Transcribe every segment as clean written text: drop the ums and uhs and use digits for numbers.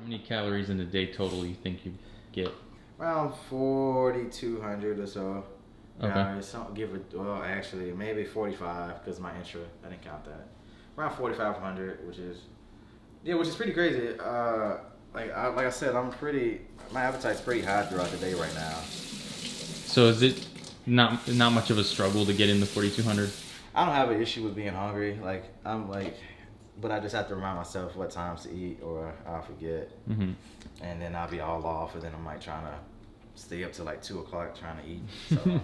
many calories in a day total you think you get? Around 4,200 or so. Okay. Well, actually, maybe 45 because my intro, I didn't count that. Around 4,500, which is pretty crazy. Like I said, my appetite's pretty high throughout the day right now. So is it not much of a struggle to get in the 4,200? I don't have an issue with being hungry. But I just have to remind myself what times to eat, or I'll forget, Mm-hmm. and then I'll be all off, and then I'm like trying to stay up till like 2 o'clock trying to eat. So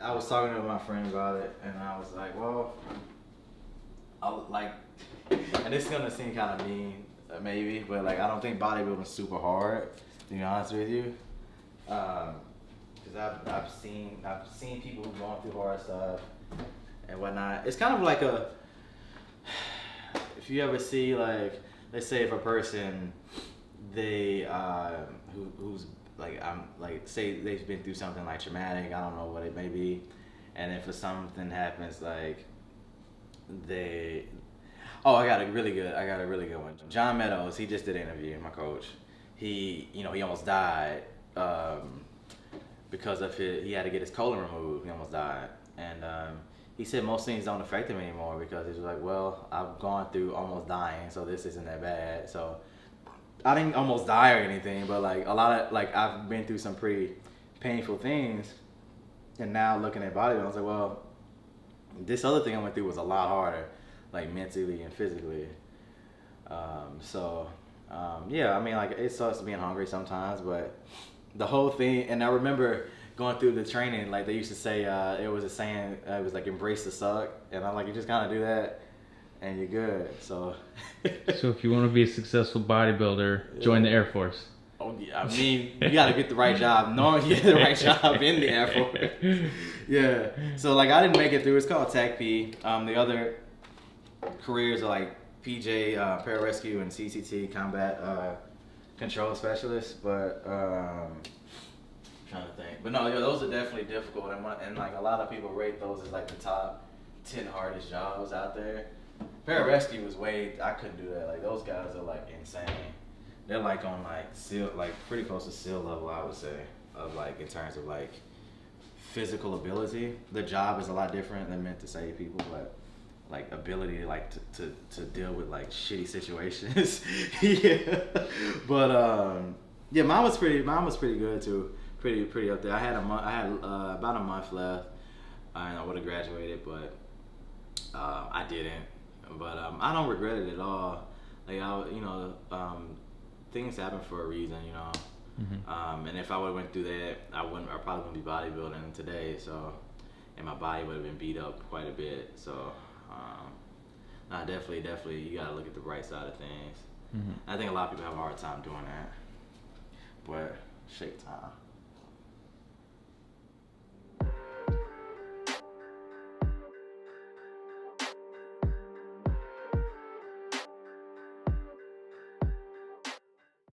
I was talking to my friend about it, and I was like, well, and this is gonna seem kind of mean, maybe, but like I don't think bodybuilding is super hard, to be honest with you, because I've seen people who going through hard stuff and whatnot. It's kind of like if you ever see, like, let's say if a person, they who's say they've been through something like traumatic, I don't know what it may be, and if something happens, like I got a really good one. John Meadows, he just did an interview, my coach. He almost died because of he had to get his colon removed. He almost died, and he said most things don't affect him anymore because he was like, well, I've gone through almost dying, so this isn't that bad. So I didn't almost die or anything, but like a lot of, like, I've been through some pretty painful things, and now looking at bodybuilding, I was like, well, this other thing I went through was a lot harder, like mentally and physically. Yeah, I mean, like, it sucks being hungry sometimes, but the whole thing, and I remember going through the training, like they used to say, it was a saying, it was like embrace the suck, and I'm like, you just kind of do that and you're good. So So if you want to be a successful bodybuilder, join the Air Force. Oh yeah, I mean, you gotta get the right job. Normally you get the right job in the Air Force. Yeah. So like I didn't make it through. It's called TACP. The other careers are like PJ, pararescue, and CCT, combat control specialist. But trying to think. But no, yeah, those are definitely difficult, and like a lot of people rate those as like the top 10 hardest jobs out there. Pararescue was I couldn't do that. Like those guys are like insane. They're like on like SEAL, like pretty close to SEAL level, I would say, of like in terms of like physical ability. The job is a lot different. They're meant to save people, but like ability to like to deal with like shitty situations. Yeah. But yeah, mine was pretty good too. Pretty up there. I had about a month left, and I would have graduated, but I didn't. But I don't regret it at all. Like things happen for a reason, you know. Mm-hmm. And if I would have went through that, I probably wouldn't be bodybuilding today. So, and my body would have been beat up quite a bit. So, definitely, you gotta look at the bright side of things. Mm-hmm. I think a lot of people have a hard time doing that. But shake time.